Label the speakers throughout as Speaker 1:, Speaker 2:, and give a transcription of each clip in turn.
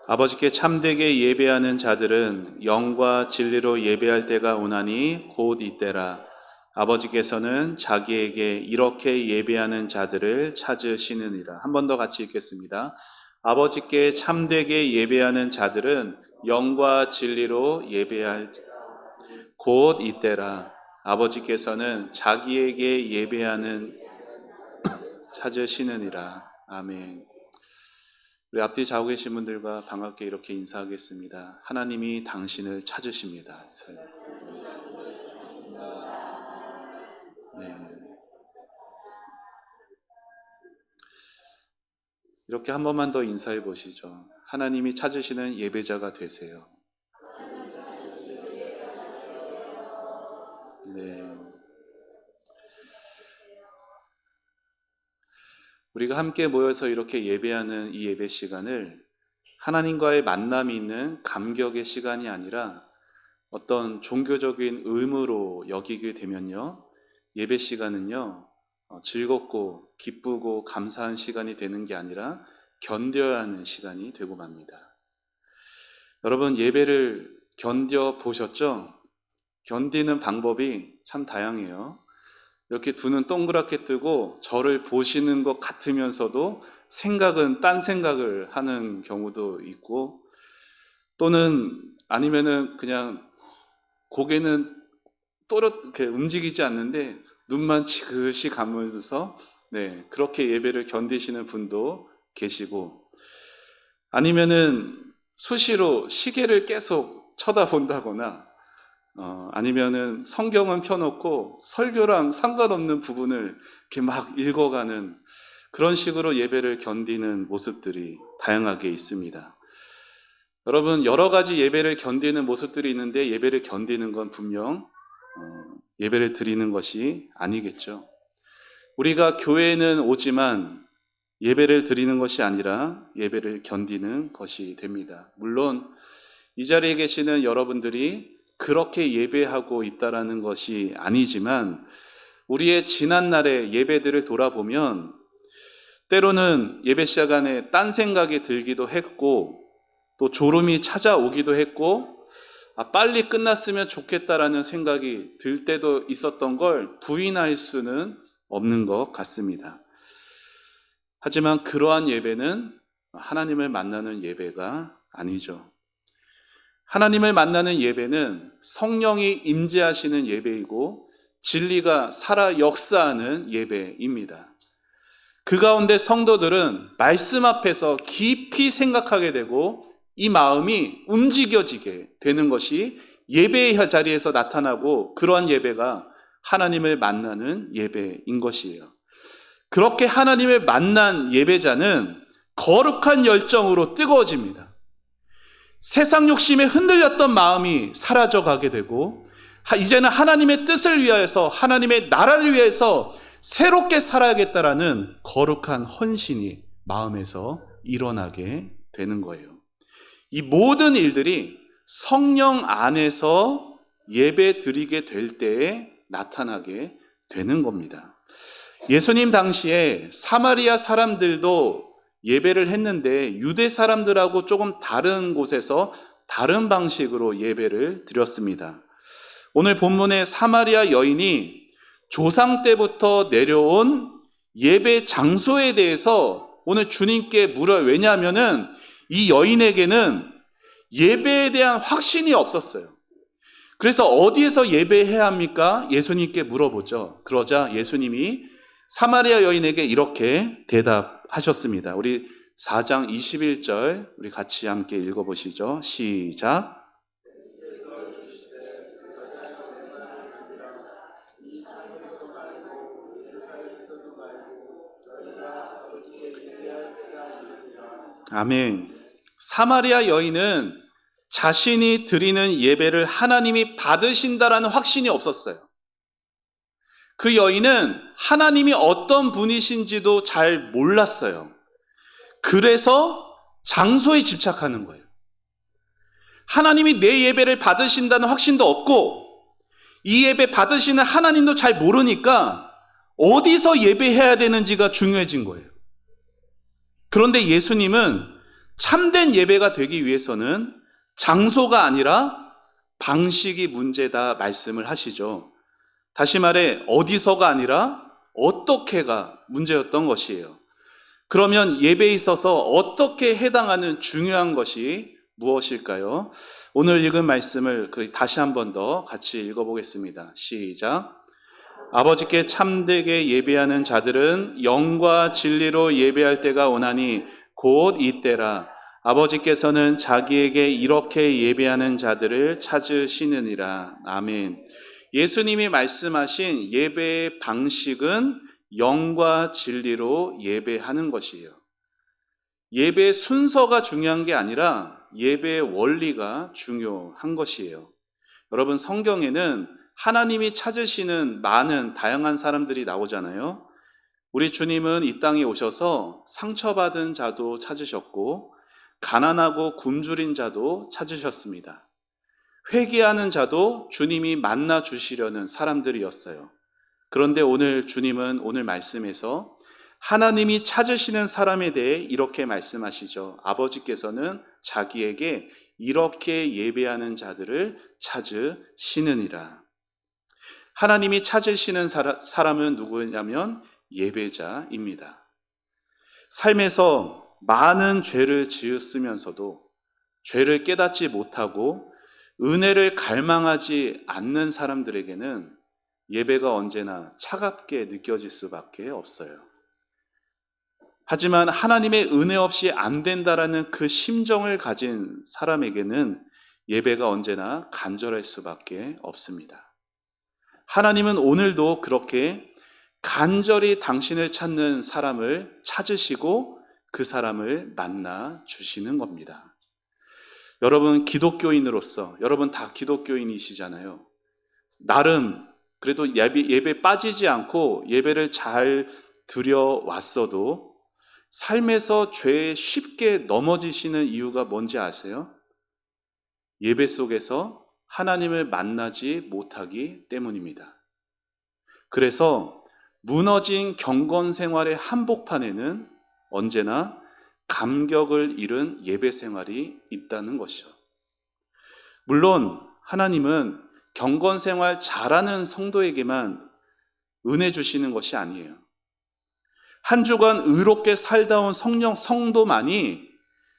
Speaker 1: 아버지께 참되게 예배하는 자들은 영과 진리로 예배할 때가 오나니 곧 이때라. 아버지께서는 자기에게 이렇게 예배하는 자들을 찾으시느니라. 한 번 더 같이 읽겠습니다. 아버지께 참되게 예배하는 자들은 영과 진리로 예배할 곧 이때라. 아버지께서는 자기에게 예배하는 찾으시느니라. 아멘. 우리 앞뒤 좌우 계신 분들과 반갑게 이렇게 인사하겠습니다. 하나님이 당신을 찾으십니다. 네. 이렇게 한 번만 더 인사해 보시죠. 하나님이 찾으시는 예배자가 되세요. 네. 우리가 함께 모여서 이렇게 예배하는 이 예배 시간을 하나님과의 만남이 있는 감격의 시간이 아니라 어떤 종교적인 의무로 여기게 되면요, 예배 시간은요, 즐겁고 기쁘고 감사한 시간이 되는 게 아니라 견뎌야 하는 시간이 되고 맙니다. 여러분, 예배를 견뎌 보셨죠? 견디는 방법이 참 다양해요. 이렇게 두 눈 동그랗게 뜨고 저를 보시는 것 같으면서도 생각은 딴 생각을 하는 경우도 있고, 또는 아니면은 그냥 고개는 이렇게 움직이지 않는데 눈만 지그시 감으면서 그렇게 예배를 견디시는 분도 계시고, 아니면은 수시로 시계를 계속 쳐다본다거나, 아니면은 성경은 펴놓고 설교랑 상관없는 부분을 이렇게 막 읽어가는 그런 식으로 예배를 견디는 모습들이 다양하게 있습니다. 여러분, 여러 가지 예배를 견디는 모습들이 있는데 예배를 견디는 건 분명 예배를 드리는 것이 아니겠죠. 우리가 교회에는 오지만 예배를 드리는 것이 아니라 예배를 견디는 것이 됩니다. 물론 이 자리에 계시는 여러분들이 그렇게 예배하고 있다라는 것이 아니지만, 우리의 지난날의 예배들을 돌아보면 때로는 예배 시간에 딴 생각이 들기도 했고, 또 졸음이 찾아오기도 했고, 빨리 끝났으면 좋겠다라는 생각이 들 때도 있었던 걸 부인할 수는 없는 것 같습니다. 하지만 그러한 예배는 하나님을 만나는 예배가 아니죠. 하나님을 만나는 예배는 성령이 임재하시는 예배이고 진리가 살아 역사하는 예배입니다. 그 가운데 성도들은 말씀 앞에서 깊이 생각하게 되고 이 마음이 움직여지게 되는 것이 예배의 자리에서 나타나고, 그러한 예배가 하나님을 만나는 예배인 것이에요. 그렇게 하나님을 만난 예배자는 거룩한 열정으로 뜨거워집니다. 세상 욕심에 흔들렸던 마음이 사라져 가게 되고, 이제는 하나님의 뜻을 위하여서, 하나님의 나라를 위해서 새롭게 살아야겠다라는 거룩한 헌신이 마음에서 일어나게 되는 거예요. 이 모든 일들이 성령 안에서 예배 드리게 될 때에 나타나게 되는 겁니다. 예수님 당시에 사마리아 사람들도 예배를 했는데 유대 사람들하고 조금 다른 곳에서 다른 방식으로 예배를 드렸습니다. 오늘 본문의 사마리아 여인이 조상 때부터 내려온 예배 장소에 대해서 오늘 주님께 물어요. 왜냐하면은 이 여인에게는 예배에 대한 확신이 없었어요. 그래서 어디에서 예배해야 합니까? 예수님께 물어보죠. 그러자 예수님이 사마리아 여인에게 이렇게 대답하셨습니다. 우리 4장 21절 우리 같이 함께 읽어보시죠. 시작. 아멘. 사마리아 여인은 자신이 드리는 예배를 하나님이 받으신다라는 확신이 없었어요. 그 여인은 하나님이 어떤 분이신지도 잘 몰랐어요. 그래서 장소에 집착하는 거예요. 하나님이 내 예배를 받으신다는 확신도 없고, 이 예배 받으시는 하나님도 잘 모르니까 어디서 예배해야 되는지가 중요해진 거예요. 그런데 예수님은 참된 예배가 되기 위해서는 장소가 아니라 방식이 문제다 말씀을 하시죠. 다시 말해 어디서가 아니라 어떻게가 문제였던 것이에요. 그러면 예배에 있어서 어떻게 해당하는 중요한 것이 무엇일까요? 오늘 읽은 말씀을 다시 한 번 더 같이 읽어보겠습니다. 시작. 아버지께 참되게 예배하는 자들은 영과 진리로 예배할 때가 오나니 곧 이때라. 아버지께서는 자기에게 이렇게 예배하는 자들을 찾으시느니라. 아멘. 예수님이 말씀하신 예배의 방식은 영과 진리로 예배하는 것이에요. 예배의 순서가 중요한 게 아니라 예배의 원리가 중요한 것이에요. 여러분, 성경에는 하나님이 찾으시는 많은 다양한 사람들이 나오잖아요. 우리 주님은 이 땅에 오셔서 상처받은 자도 찾으셨고 가난하고 굶주린 자도 찾으셨습니다. 회개하는 자도 주님이 만나 주시려는 사람들이었어요. 그런데 오늘 주님은 오늘 말씀에서 하나님이 찾으시는 사람에 대해 이렇게 말씀하시죠. 아버지께서는 자기에게 이렇게 예배하는 자들을 찾으시느니라. 하나님이 찾으시는 사람은 누구냐면 예배자입니다. 삶에서 많은 죄를 지었으면서도 죄를 깨닫지 못하고 은혜를 갈망하지 않는 사람들에게는 예배가 언제나 차갑게 느껴질 수밖에 없어요. 하지만 하나님의 은혜 없이 안 된다라는 그 심정을 가진 사람에게는 예배가 언제나 간절할 수밖에 없습니다. 하나님은 오늘도 그렇게 간절히 당신을 찾는 사람을 찾으시고 그 사람을 만나 주시는 겁니다. 여러분, 기독교인으로서 여러분 다 기독교인이시잖아요. 나름 그래도 예배 빠지지 않고 예배를 잘 드려왔어도 삶에서 죄에 쉽게 넘어지시는 이유가 뭔지 아세요? 예배 속에서 하나님을 만나지 못하기 때문입니다. 그래서 무너진 경건 생활의 한복판에는 언제나 감격을 잃은 예배 생활이 있다는 것이죠. 물론 하나님은 경건 생활 잘하는 성도에게만 은혜 주시는 것이 아니에요. 한 주간 의롭게 살다 온 성도만이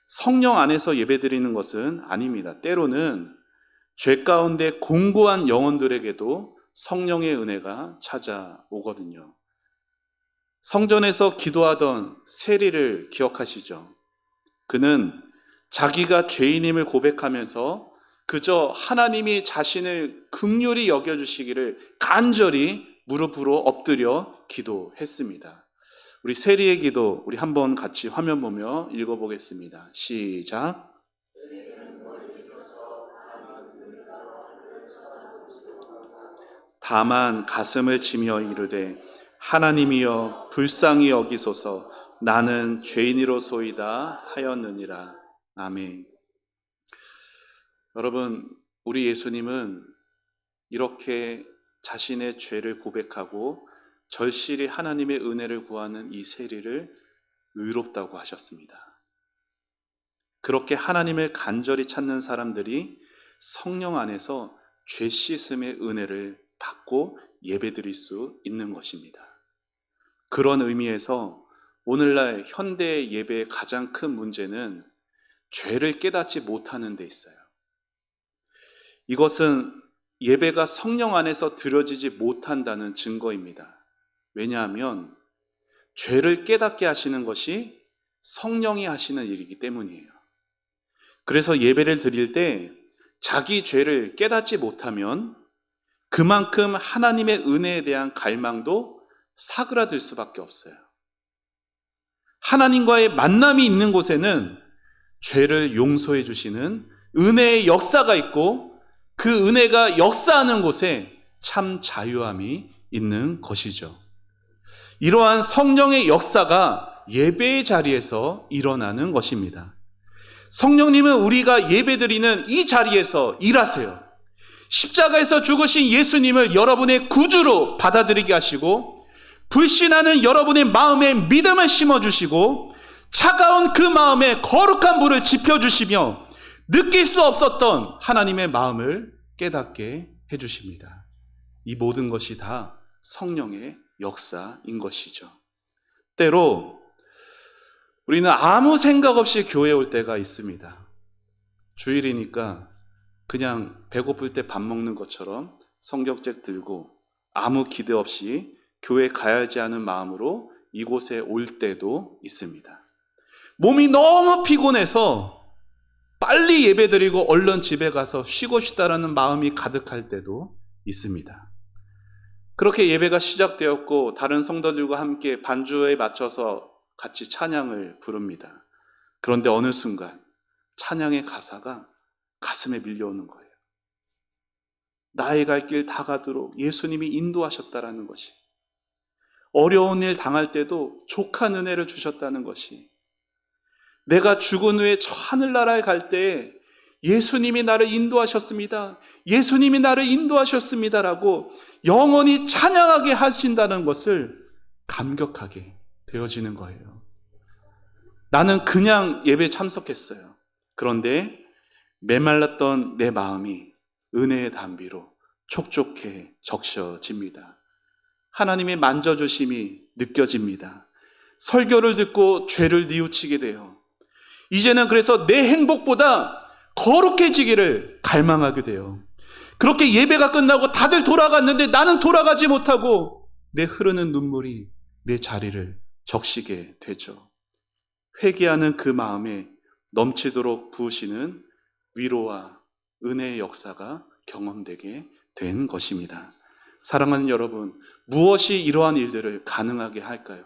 Speaker 1: 성령 안에서 예배드리는 것은 아닙니다. 때로는 죄 가운데 공고한 영혼들에게도 성령의 은혜가 찾아오거든요. 성전에서 기도하던 세리를 기억하시죠? 그는 자기가 죄인임을 고백하면서 그저 하나님이 자신을 긍휼히 여겨주시기를 간절히 무릎으로 엎드려 기도했습니다. 우리 세리의 기도 우리 한번 같이 화면 보며 읽어보겠습니다. 시작. 다만 가슴을 치며 이르되 하나님이여 불쌍히 여기소서 나는 죄인이로소이다 하였느니라. 아멘. 여러분, 우리 예수님은 이렇게 자신의 죄를 고백하고 절실히 하나님의 은혜를 구하는 이 세리를 의롭다고 하셨습니다. 그렇게 하나님을 간절히 찾는 사람들이 성령 안에서 죄 씻음의 은혜를 받고 예배드릴 수 있는 것입니다. 그런 의미에서 오늘날 현대 예배의 가장 큰 문제는 죄를 깨닫지 못하는 데 있어요. 이것은 예배가 성령 안에서 드려지지 못한다는 증거입니다. 왜냐하면 죄를 깨닫게 하시는 것이 성령이 하시는 일이기 때문이에요. 그래서 예배를 드릴 때 자기 죄를 깨닫지 못하면 그만큼 하나님의 은혜에 대한 갈망도 사그라들 수밖에 없어요. 하나님과의 만남이 있는 곳에는 죄를 용서해 주시는 은혜의 역사가 있고 그 은혜가 역사하는 곳에 참 자유함이 있는 것이죠. 이러한 성령의 역사가 예배의 자리에서 일어나는 것입니다. 성령님은 우리가 예배드리는 이 자리에서 일하세요. 십자가에서 죽으신 예수님을 여러분의 구주로 받아들이게 하시고 불신하는 여러분의 마음에 믿음을 심어주시고 차가운 그 마음에 거룩한 불을 지펴주시며 느낄 수 없었던 하나님의 마음을 깨닫게 해주십니다. 이 모든 것이 다 성령의 역사인 것이죠. 때로 우리는 아무 생각 없이 교회에 올 때가 있습니다. 주일이니까 그냥 배고플 때 밥 먹는 것처럼 성경책 들고 아무 기대 없이 교회 가야지 하는 마음으로 이곳에 올 때도 있습니다. 몸이 너무 피곤해서 빨리 예배드리고 얼른 집에 가서 쉬고 싶다라는 마음이 가득할 때도 있습니다. 그렇게 예배가 시작되었고 다른 성도들과 함께 반주에 맞춰서 같이 찬양을 부릅니다. 그런데 어느 순간 찬양의 가사가 가슴에 밀려오는 거예요. 나의 갈 길 다 가도록 예수님이 인도하셨다라는 것이, 어려운 일 당할 때도 족한 은혜를 주셨다는 것이, 내가 죽은 후에 저 하늘나라에 갈 때에 예수님이 나를 인도하셨습니다. 예수님이 나를 인도하셨습니다라고 영원히 찬양하게 하신다는 것을 감격하게 되어지는 거예요. 나는 그냥 예배에 참석했어요. 그런데 메말랐던 내 마음이 은혜의 담비로 촉촉해 적셔집니다. 하나님의 만져주심이 느껴집니다. 설교를 듣고 죄를 뉘우치게 돼요. 이제는 그래서 내 행복보다 거룩해지기를 갈망하게 돼요. 그렇게 예배가 끝나고 다들 돌아갔는데 나는 돌아가지 못하고 내 흐르는 눈물이 내 자리를 적시게 되죠. 회개하는 그 마음에 넘치도록 부으시는 위로와 은혜의 역사가 경험되게 된 것입니다. 사랑하는 여러분, 무엇이 이러한 일들을 가능하게 할까요?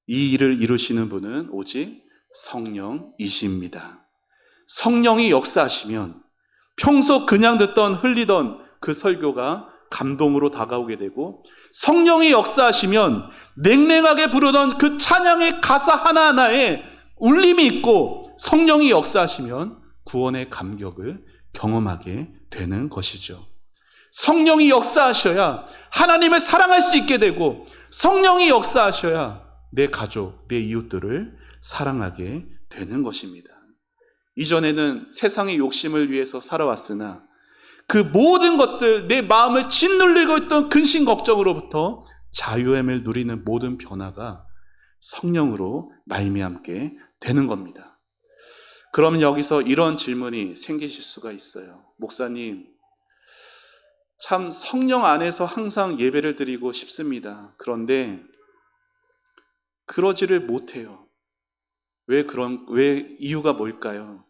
Speaker 1: 이 일을 이루시는 분은 오직 성령이십니다. 성령이 역사하시면 평소 그냥 듣던 흘리던 그 설교가 감동으로 다가오게 되고, 성령이 역사하시면 냉랭하게 부르던 그 찬양의 가사 하나하나에 울림이 있고, 성령이 역사하시면 구원의 감격을 경험하게 되는 것이죠. 성령이 역사하셔야 하나님을 사랑할 수 있게 되고, 성령이 역사하셔야 내 가족, 내 이웃들을 사랑하게 되는 것입니다. 이전에는 세상의 욕심을 위해서 살아왔으나 그 모든 것들, 내 마음을 짓눌리고 있던 근심 걱정으로부터 자유함을 누리는 모든 변화가 성령으로 말미암게 되는 겁니다. 그러면 여기서 이런 질문이 생기실 수가 있어요. 목사님, 참 성령 안에서 항상 예배를 드리고 싶습니다. 그런데 그러지를 못해요. 왜 이유가 뭘까요?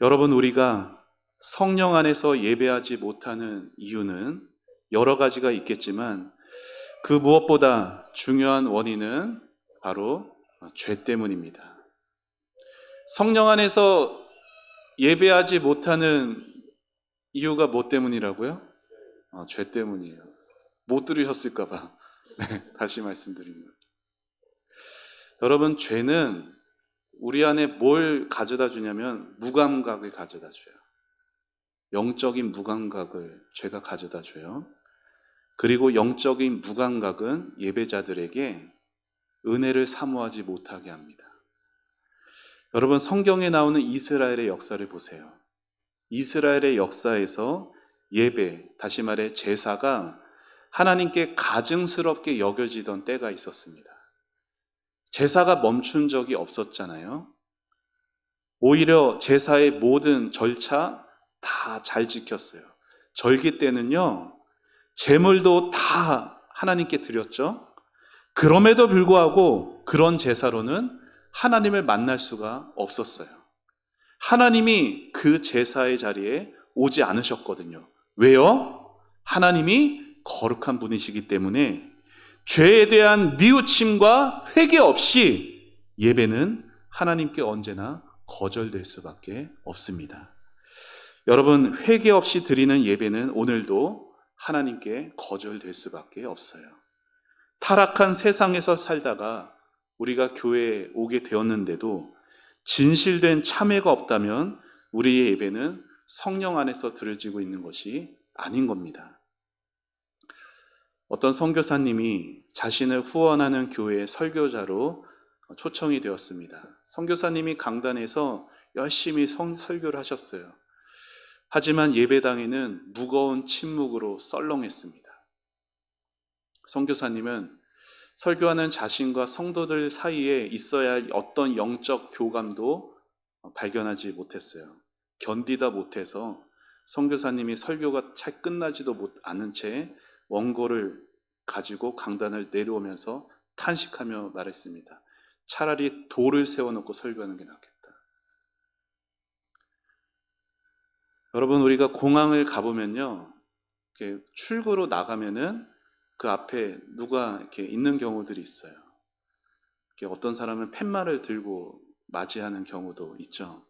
Speaker 1: 여러분, 우리가 성령 안에서 예배하지 못하는 이유는 여러 가지가 있겠지만 그 무엇보다 중요한 원인은 바로 죄 때문입니다. 성령 안에서 예배하지 못하는 이유가 뭐 때문이라고요? 죄 때문이에요. 못 들으셨을까 봐 다시 말씀드립니다. 여러분, 죄는 우리 안에 뭘 가져다 주냐면 무감각을 가져다 줘요. 영적인 무감각을 죄가 가져다 줘요. 그리고 영적인 무감각은 예배자들에게 은혜를 사모하지 못하게 합니다. 여러분, 성경에 나오는 이스라엘의 역사를 보세요. 이스라엘의 역사에서 예배, 다시 말해 제사가 하나님께 가증스럽게 여겨지던 때가 있었습니다. 제사가 멈춘 적이 없었잖아요. 오히려 제사의 모든 절차 다 잘 지켰어요. 절기 때는요, 제물도 다 하나님께 드렸죠. 그럼에도 불구하고 그런 제사로는 하나님을 만날 수가 없었어요. 하나님이 그 제사의 자리에 오지 않으셨거든요. 왜요? 하나님이 거룩한 분이시기 때문에 죄에 대한 뉘우침과 회개 없이 예배는 하나님께 언제나 거절될 수밖에 없습니다. 여러분, 회개 없이 드리는 예배는 오늘도 하나님께 거절될 수밖에 없어요. 타락한 세상에서 살다가 우리가 교회에 오게 되었는데도 진실된 참회가 없다면 우리의 예배는 성령 안에서 드려지고 있는 것이 아닌 겁니다. 어떤 선교사님이 자신을 후원하는 교회의 설교자로 초청이 되었습니다. 선교사님이 강단에서 열심히 설교를 하셨어요. 하지만 예배당에는 무거운 침묵으로 썰렁했습니다. 선교사님은 설교하는 자신과 성도들 사이에 있어야 할 어떤 영적 교감도 발견하지 못했어요. 견디다 못해서 선교사님이 설교가 잘 끝나지도 않은 채 원고를 가지고 강단을 내려오면서 탄식하며 말했습니다. 차라리 돌을 세워놓고 설교하는 게 낫겠다. 여러분, 우리가 공항을 가보면요, 이렇게 출구로 나가면은 그 앞에 누가 이렇게 있는 경우들이 있어요. 이렇게 어떤 사람은 팻말을 들고 맞이하는 경우도 있죠.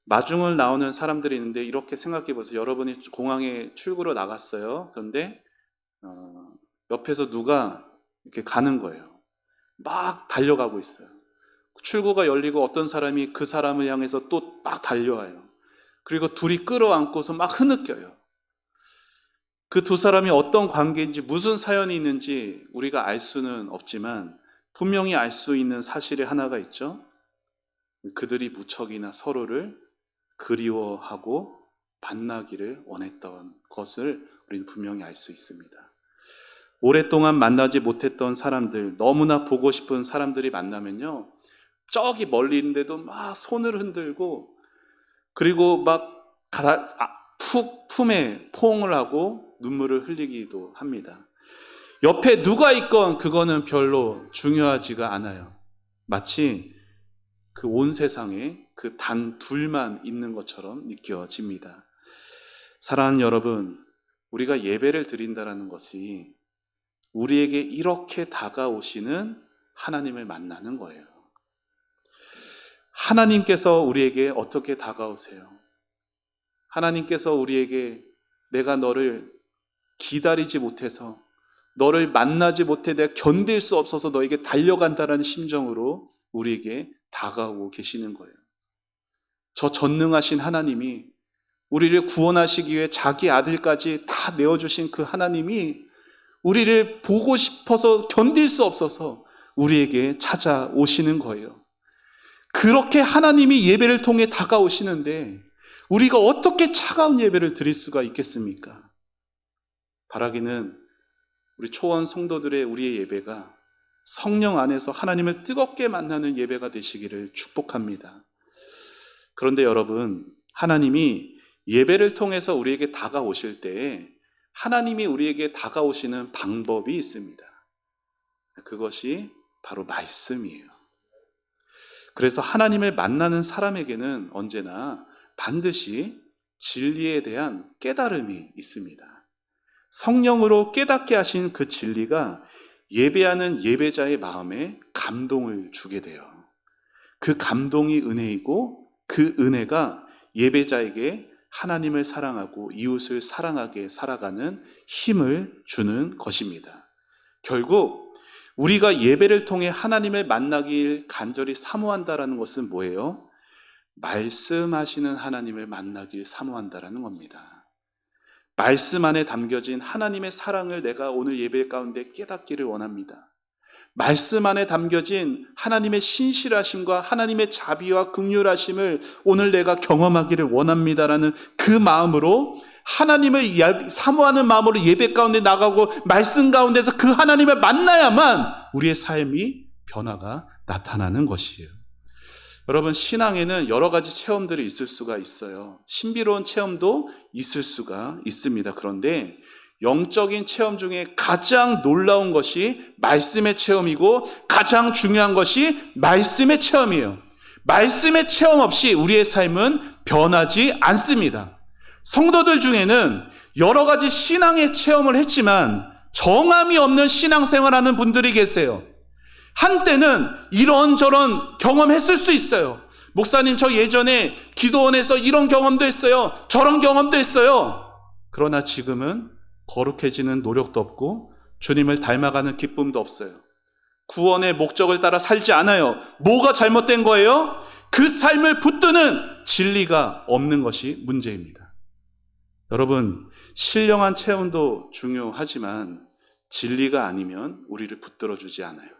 Speaker 1: 마중을 나오는 사람들이 있는데 이렇게 생각해 보세요. 여러분이 공항에 출구로 나갔어요. 그런데 옆에서 누가 이렇게 가는 거예요. 막 달려가고 있어요. 출구가 열리고 어떤 사람이 그 사람을 향해서 또 막 달려와요. 그리고 둘이 끌어안고서 막 흐느껴요. 그 두 사람이 어떤 관계인지, 무슨 사연이 있는지 우리가 알 수는 없지만 분명히 알 수 있는 사실이 하나가 있죠. 그들이 무척이나 서로를 그리워하고 만나기를 원했던 것을 우리는 분명히 알 수 있습니다. 오랫동안 만나지 못했던 사람들, 너무나 보고 싶은 사람들이 만나면요, 저기 멀리 있는데도 막 손을 흔들고, 그리고 막 품에 포옹을 하고 눈물을 흘리기도 합니다. 옆에 누가 있건 그거는 별로 중요하지가 않아요. 마치 그 온 세상에 그 단 둘만 있는 것처럼 느껴집니다. 사랑하는 여러분, 우리가 예배를 드린다는 것이 우리에게 이렇게 다가오시는 하나님을 만나는 거예요. 하나님께서 우리에게 어떻게 다가오세요? 하나님께서 우리에게 내가 너를 기다리지 못해서, 너를 만나지 못해 내가 견딜 수 없어서 너에게 달려간다는 심정으로 우리에게 다가오고 계시는 거예요. 저 전능하신 하나님이, 우리를 구원하시기 위해 자기 아들까지 다 내어주신 그 하나님이 우리를 보고 싶어서 견딜 수 없어서 우리에게 찾아오시는 거예요. 그렇게 하나님이 예배를 통해 다가오시는데 우리가 어떻게 차가운 예배를 드릴 수가 있겠습니까? 바라기는 우리 초원 성도들의 우리의 예배가 성령 안에서 하나님을 뜨겁게 만나는 예배가 되시기를 축복합니다. 그런데 여러분, 하나님이 예배를 통해서 우리에게 다가오실 때에 하나님이 우리에게 다가오시는 방법이 있습니다. 그것이 바로 말씀이에요. 그래서 하나님을 만나는 사람에게는 언제나 반드시 진리에 대한 깨달음이 있습니다. 성령으로 깨닫게 하신 그 진리가 예배하는 예배자의 마음에 감동을 주게 돼요. 그 감동이 은혜이고 그 은혜가 예배자에게 하나님을 사랑하고 이웃을 사랑하게 살아가는 힘을 주는 것입니다. 결국 우리가 예배를 통해 하나님을 만나길 간절히 사모한다는 것은 뭐예요? 말씀하시는 하나님을 만나길 사모한다는 겁니다. 말씀 안에 담겨진 하나님의 사랑을 내가 오늘 예배 가운데 깨닫기를 원합니다. 말씀 안에 담겨진 하나님의 신실하심과 하나님의 자비와 긍휼하심을 오늘 내가 경험하기를 원합니다라는 그 마음으로, 하나님을 사모하는 마음으로 예배 가운데 나가고 말씀 가운데서 그 하나님을 만나야만 우리의 삶이 변화가 나타나는 것이에요. 여러분, 신앙에는 여러 가지 체험들이 있을 수가 있어요. 신비로운 체험도 있을 수가 있습니다. 그런데 영적인 체험 중에 가장 놀라운 것이 말씀의 체험이고 가장 중요한 것이 말씀의 체험이에요. 말씀의 체험 없이 우리의 삶은 변하지 않습니다. 성도들 중에는 여러 가지 신앙의 체험을 했지만 정함이 없는 신앙생활하는 분들이 계세요. 한때는 이런저런 경험했을 수 있어요. 목사님, 저 예전에 기도원에서 이런 경험도 했어요. 저런 경험도 했어요. 그러나 지금은 거룩해지는 노력도 없고 주님을 닮아가는 기쁨도 없어요. 구원의 목적을 따라 살지 않아요. 뭐가 잘못된 거예요? 그 삶을 붙드는 진리가 없는 것이 문제입니다. 여러분, 신령한 체험도 중요하지만 진리가 아니면 우리를 붙들어주지 않아요.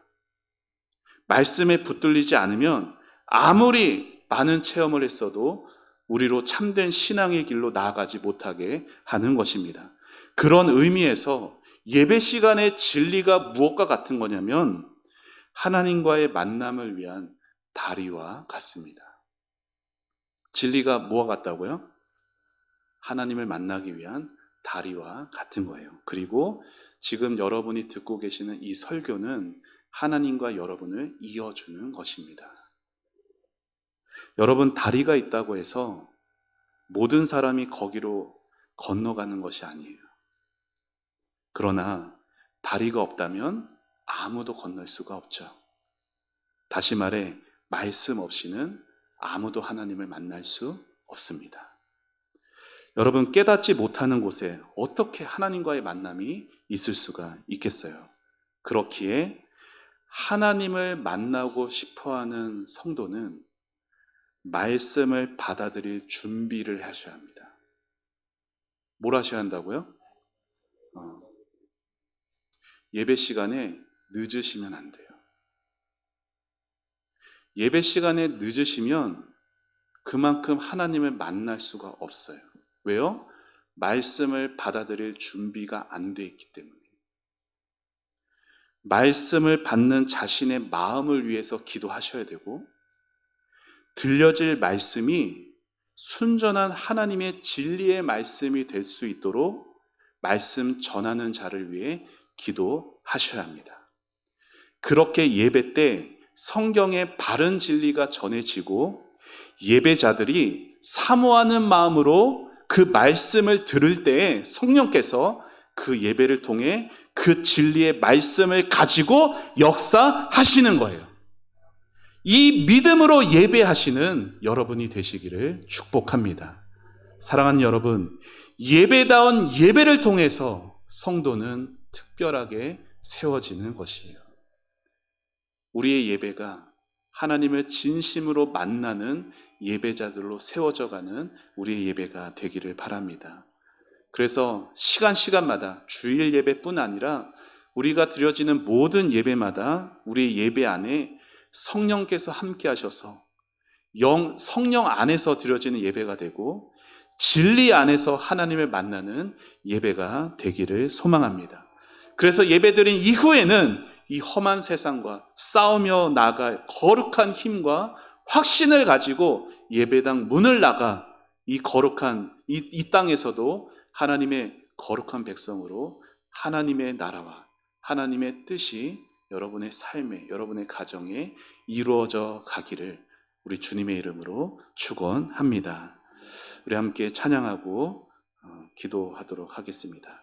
Speaker 1: 말씀에 붙들리지 않으면 아무리 많은 체험을 했어도 우리로 참된 신앙의 길로 나아가지 못하게 하는 것입니다. 그런 의미에서 예배 시간의 진리가 무엇과 같은 거냐면 하나님과의 만남을 위한 다리와 같습니다. 진리가 뭐와 같다고요? 하나님을 만나기 위한 다리와 같은 거예요. 그리고 지금 여러분이 듣고 계시는 이 설교는 하나님과 여러분을 이어주는 것입니다. 여러분, 다리가 있다고 해서 모든 사람이 거기로 건너가는 것이 아니에요. 그러나 다리가 없다면 아무도 건널 수가 없죠. 다시 말해, 말씀 없이는 아무도 하나님을 만날 수 없습니다. 여러분, 깨닫지 못하는 곳에 어떻게 하나님과의 만남이 있을 수가 있겠어요? 그렇기에 하나님을 만나고 싶어하는 성도는 말씀을 받아들일 준비를 하셔야 합니다. 뭘 하셔야 한다고요? 예배 시간에 늦으시면 안 돼요. 예배 시간에 늦으시면 그만큼 하나님을 만날 수가 없어요. 왜요? 말씀을 받아들일 준비가 안 돼 있기 때문에. 말씀을 받는 자신의 마음을 위해서 기도하셔야 되고, 들려질 말씀이 순전한 하나님의 진리의 말씀이 될 수 있도록 말씀 전하는 자를 위해 기도하셔야 합니다. 그렇게 예배 때 성경의 바른 진리가 전해지고 예배자들이 사모하는 마음으로 그 말씀을 들을 때에 성령께서 그 예배를 통해 그 진리의 말씀을 가지고 역사하시는 거예요. 이 믿음으로 예배하시는 여러분이 되시기를 축복합니다. 사랑하는 여러분, 예배다운 예배를 통해서 성도는 특별하게 세워지는 것이에요. 우리의 예배가 하나님을 진심으로 만나는 예배자들로 세워져가는 우리의 예배가 되기를 바랍니다. 그래서 시간마다 주일 예배뿐 아니라 우리가 드려지는 모든 예배마다 우리의 예배 안에 성령께서 함께 하셔서 성령 안에서 드려지는 예배가 되고 진리 안에서 하나님을 만나는 예배가 되기를 소망합니다. 그래서 예배드린 이후에는 이 험한 세상과 싸우며 나갈 거룩한 힘과 확신을 가지고 예배당 문을 나가 이 거룩한 이 땅에서도 하나님의 거룩한 백성으로 하나님의 나라와 하나님의 뜻이 여러분의 삶에, 여러분의 가정에 이루어져 가기를 우리 주님의 이름으로 축원합니다. 우리 함께 찬양하고 기도하도록 하겠습니다.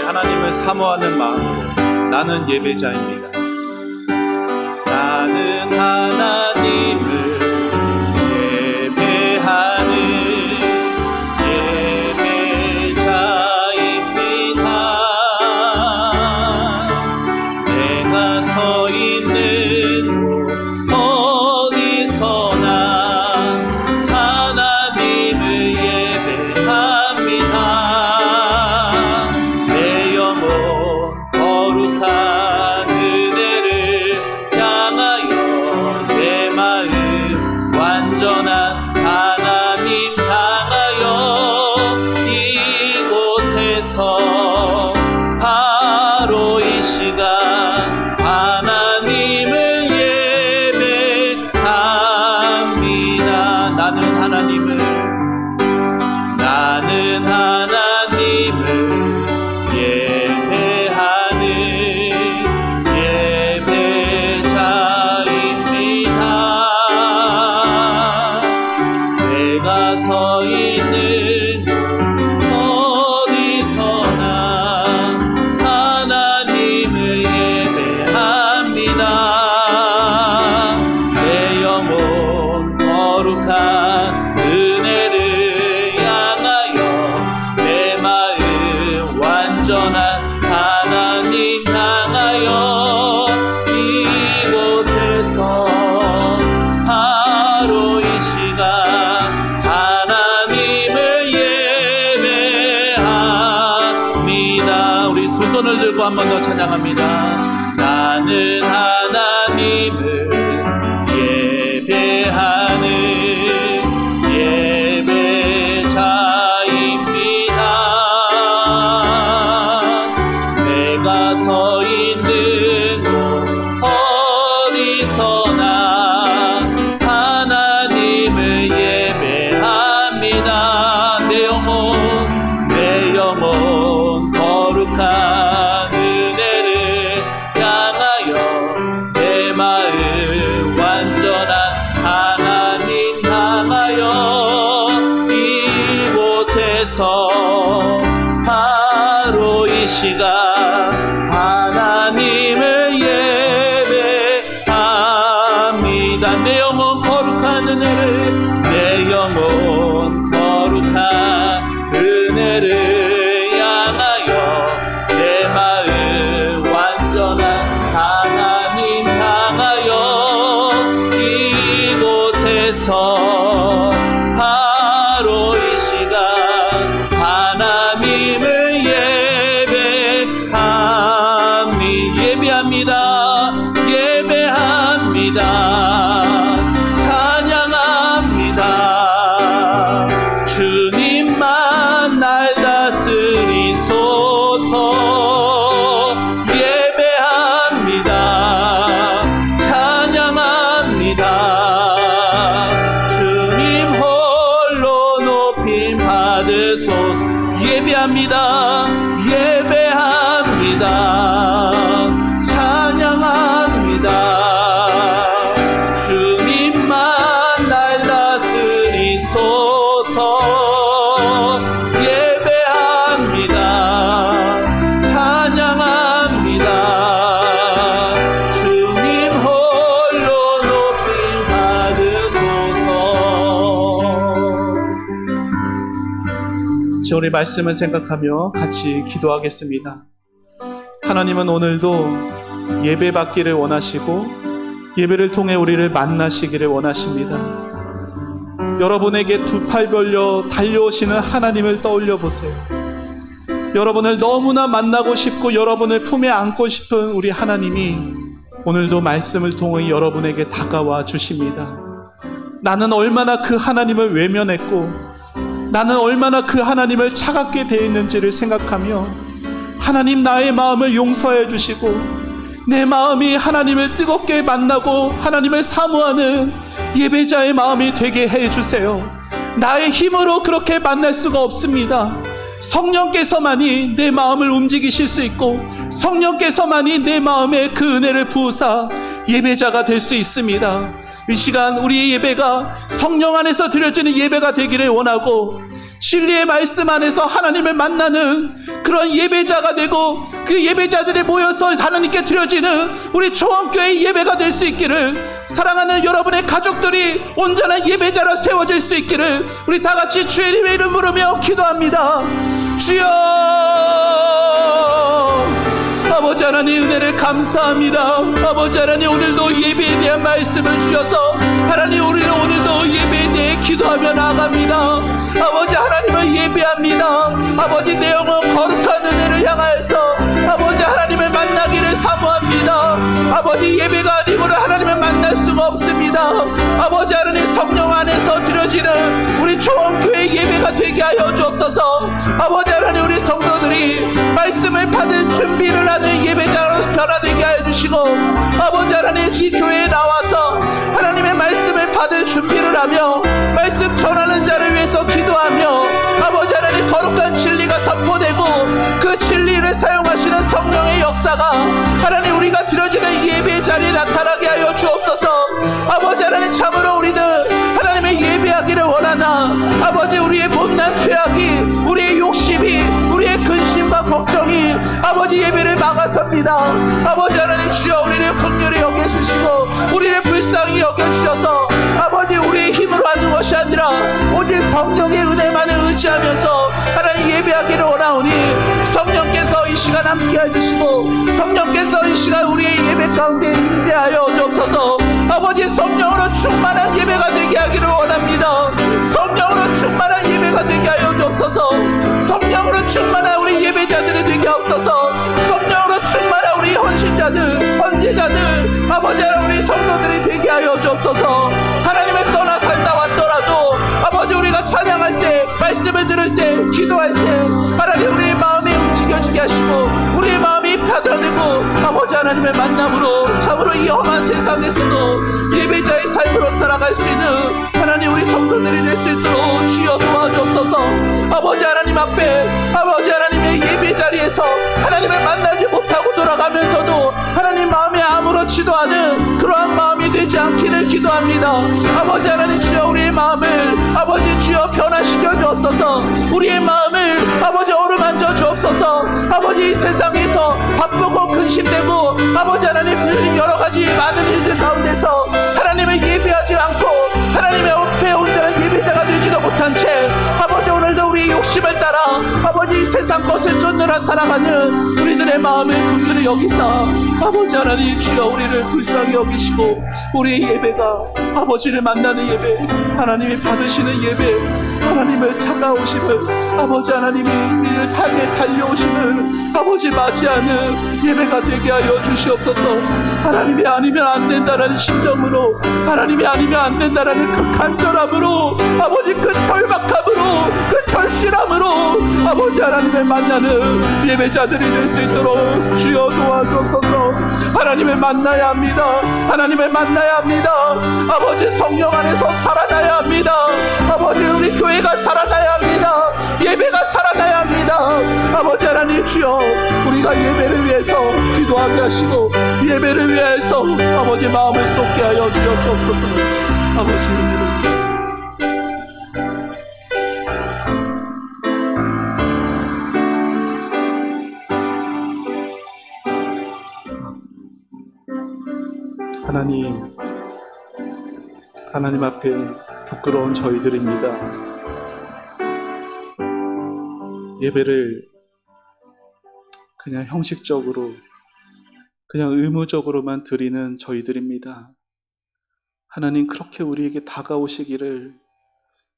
Speaker 1: 하나님을 사모하는 마음으로 나는 예배자입니다. 나는 하나님을 예배하는 예배자입니다. 내가 서 있는 곳 어디서나 하나님을 예배합니다. 거룩한 은혜를 향하여 내 마음 완전한 하나님 향하여 이곳에서 바로 이 시간 하나님을 예배합니다. 나는 하나님을 예배자입니다. 찬양합니다. 나는 하나님을 예배하는 예배자입니다. 내가 서 있는 곳 어디서나 하나님을 예배합니다. 내 영혼 거룩한 은혜를 향하여 내 마음 완전한 하나님 향하여 이곳에서 바로 이 시간 하나님을 예배합니다. 내 영혼 거룩한 은혜를 내 영혼 거룩한 은혜를 향하여 내 마음 완전한 하나님 향하여 이곳에서 바로 이 시간 하나님을 예배합니다. 찬양합니다. 주님만 날 다스리소서. 예배합니다. 찬양합니다. 주님 홀로 높임 받으소서. 예배합니다. 찬양합니다. 주님만 날 다스리소서. 예배합니다. 찬양합니다. 주님 홀로 높임 받으소서. 우리 말씀을 생각하며 같이 기도하겠습니다. 하나님은 오늘도 예배 받기를 원하시고 예배를 통해 우리를 만나시기를 원하십니다. 여러분에게 두 팔 벌려 달려오시는 하나님을 떠올려 보세요. 여러분을 너무나 만나고 싶고 여러분을 품에 안고 싶은 우리 하나님이 오늘도 말씀을 통해 여러분에게 다가와 주십니다. 나는 얼마나 그 하나님을 외면했고 나는 얼마나 그 하나님을 차갑게 대했는지를 생각하며 하나님 나의 마음을 용서해 주시고 내 마음이 하나님을 뜨겁게 만나고 하나님을 사모하는 예배자의 마음이 되게 해주세요. 나의 힘으로 그렇게 만날 수가 없습니다. 성령께서만이 내 마음을 움직이실 수 있고 성령께서만이 내 마음에 그 은혜를 부으사 예배자가 될 수 있습니다. 이 시간 우리의 예배가 성령 안에서 드려지는 예배가 되기를 원하고 진리의 말씀 안에서 하나님을 만나는 그런 예배자가 되고 그 예배자들이 모여서 하나님께 드려지는 우리 초원교회의 예배가 될 수 있기를, 사랑하는 여러분의 가족들이 온전한 예배자로 세워질 수 있기를 우리 다같이 주의 이름 부르며 기도합니다. 주여, 아버지 하나님 은혜를 감사합니다. 아버지 하나님 오늘도 예배에 대한 말씀을 주셔서 하나님 우리는 오늘도 예배에 대해 기도하며 나아갑니다. 아버지 하나님을 예배합니다. 아버지 내 영혼 거룩한 은혜를 향하여서 아버지 하나님을 만나기를 사모합니다. 아버지 예배가 아니고는 하나님을 만날 수가 없습니다. 아버지 하나님 성령 안에서 드려지는 우리 초원교회 예배가 되게 하여 주옵소서. 아버지 하나님 우리 성도들이 말씀을 받을 준비를 하는 예배자로 변화되게 하여 주시고 아버지 하나님 이 교회에 나와서 하나님의 말씀을 받을 준비를 하며 말씀 전하는 자를 위해서 기도하며 아버지 하나님 거룩한 진리가 선포되고 그 진리를 사용하시는 성령의 역사가 하나님 우리가 드려지는 예배의 자리에 나타나게 하여 주옵소서. 아버지 하나님 참으로 우리는 하나님의 예배하기를 원하나 아버지 우리의 못난 죄악이 우리의 욕심이 우리의 근심과 걱정이 아버지 예배를 막아섭니다. 아버지 하나님 주여 우리를 긍휼히 여겨주시고 우리를 불쌍히 여겨주셔서 아버지 우리의 힘으로 하는 것이 아니라 오직 성령의 은혜만을 의지하면서 하나님 예배하기를 원하오니 성령께서 이 시간 함께 해주시고 성령께서 이 시간 우리의 예배 가운데 임재하여 주옵소서. 아버지 성령으로 충만한 예배가 되게 하기를 원합니다. 성령으로 충만한 예배가 되게 하여 주옵소서. 성령으로 충만한 우리 예배자들이 되게 하옵소서. 성령으로 충만한 하여 주옵소서. 하나님의 떠나 살다 왔더라도 아버지 우리가 찬양할 때, 말씀을 들을 때, 기도할 때 하나님 우리의 마음이 움직여지게 하시고 우리의 마음이 편안해고 아버지 하나님의 만남으로 참으로 이 험한 세상에서도 예배자의 삶으로 살아갈 수 있는 하나님 우리 성도들이 될 수 있도록 주여 도와주옵소서. 아버지 하나님 앞에 아버지 하나님의 예배 자리에서 하나님을 만나지 못하고 돌아가면서도 하나님 마음에 아무렇지도 않은 그러한 마음이 되지 않기를 기도합니다. 아버지 하나님 주여 우리의 마음을 아버지 주여 변화시켜 주옵소서. 우리의 마음을 아버지 어루만져 주옵소서. 아버지 이 세상에서 바쁘고 근심되고 아버지 하나님 여러 가지 많은 일들 가운데서 하나님을 예배하지 않고 하나님의 앞에 온전한 예배자가 되지도 못한 채 아버지 오늘도 우리의 욕심을 따라 아버지 이 세상 것을 쫓느라 살아가는 우리들의 마음을 긍휼히 여기사 아버지 하나님 주여 우리를 불쌍히 여기시고 우리의 예배가 아버지를 만나는 예배, 하나님이 받으시는 예배, 하나님의 차가우심을 아버지 하나님이 우리를 향해 달려오시는 아버지 맞이하는 예배가 되게 하여 주시옵소서. 하나님이 아니면 안 된다라는 심정으로, 하나님이 아니면 안 된다라는 그 간절함으로, 아버지 그 절박함으로, 그 절실함으로 아버지 하나님을 만나는 예배자들이 될 수 있도록 주여 도와주옵소서. 하나님을 만나야 합니다. 하나님을 만나야 합니다. 아버지 성령 안에서 살아나야 합니다. 아버지 우리 교회가 살아나야 합니다. 예배가 살아나야 합니다. 아버지 하나님 주여 우리가 예배를 위해서 기도하게 하시고 예배를 위해서 아버지 마음을 쏟게 하여 주옵소서. 아버지 은혜를 주옵소서. 하나님 앞에 부끄러운 저희들입니다. 예배를 그냥 형식적으로, 그냥 의무적으로만 드리는 저희들입니다. 하나님 그렇게 우리에게 다가오시기를,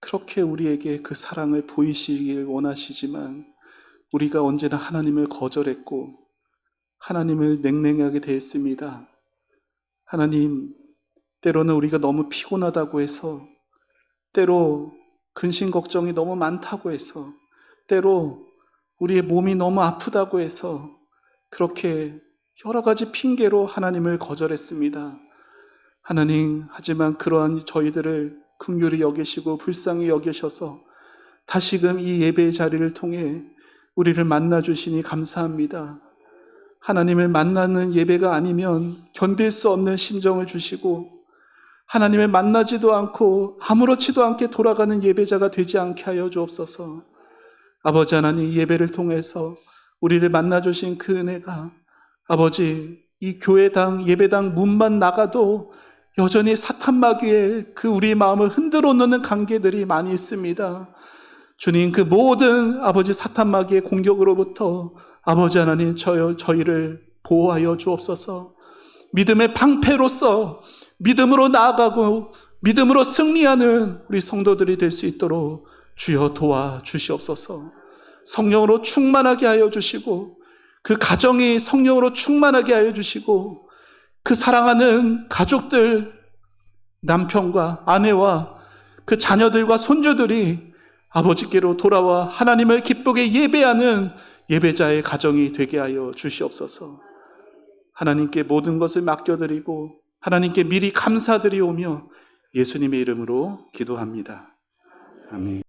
Speaker 1: 그렇게 우리에게 그 사랑을 보이시길 원하시지만 우리가 언제나 하나님을 거절했고 하나님을 냉랭하게 대했습니다. 하나님, 때로는 우리가 너무 피곤하다고 해서, 때로 근심 걱정이 너무 많다고 해서, 때로 우리의 몸이 너무 아프다고 해서 그렇게 여러 가지 핑계로 하나님을 거절했습니다. 하나님, 하지만 그러한 저희들을 긍휼히 여기시고 불쌍히 여기셔서 다시금 이 예배의 자리를 통해 우리를 만나주시니 감사합니다. 하나님을 만나는 예배가 아니면 견딜 수 없는 심정을 주시고 하나님을 만나지도 않고 아무렇지도 않게 돌아가는 예배자가 되지 않게 하여 주옵소서. 아버지 하나님, 예배를 통해서 우리를 만나주신 그 은혜가 아버지 이 교회당 예배당 문만 나가도 여전히 사탄 마귀의 그 우리 마음을 흔들어 놓는 관계들이 많이 있습니다. 주님, 그 모든 아버지 사탄 마귀의 공격으로부터 아버지 하나님 저희를 보호하여 주옵소서. 믿음의 방패로서 믿음으로 나아가고 믿음으로 승리하는 우리 성도들이 될 수 있도록 주여 도와주시옵소서. 성령으로 충만하게 하여 주시고 그 가정이 성령으로 충만하게 하여 주시고 그 사랑하는 가족들, 남편과 아내와 그 자녀들과 손주들이 아버지께로 돌아와 하나님을 기쁘게 예배하는 예배자의 가정이 되게 하여 주시옵소서. 하나님께 모든 것을 맡겨드리고 하나님께 미리 감사드리오며 예수님의 이름으로 기도합니다. 아멘.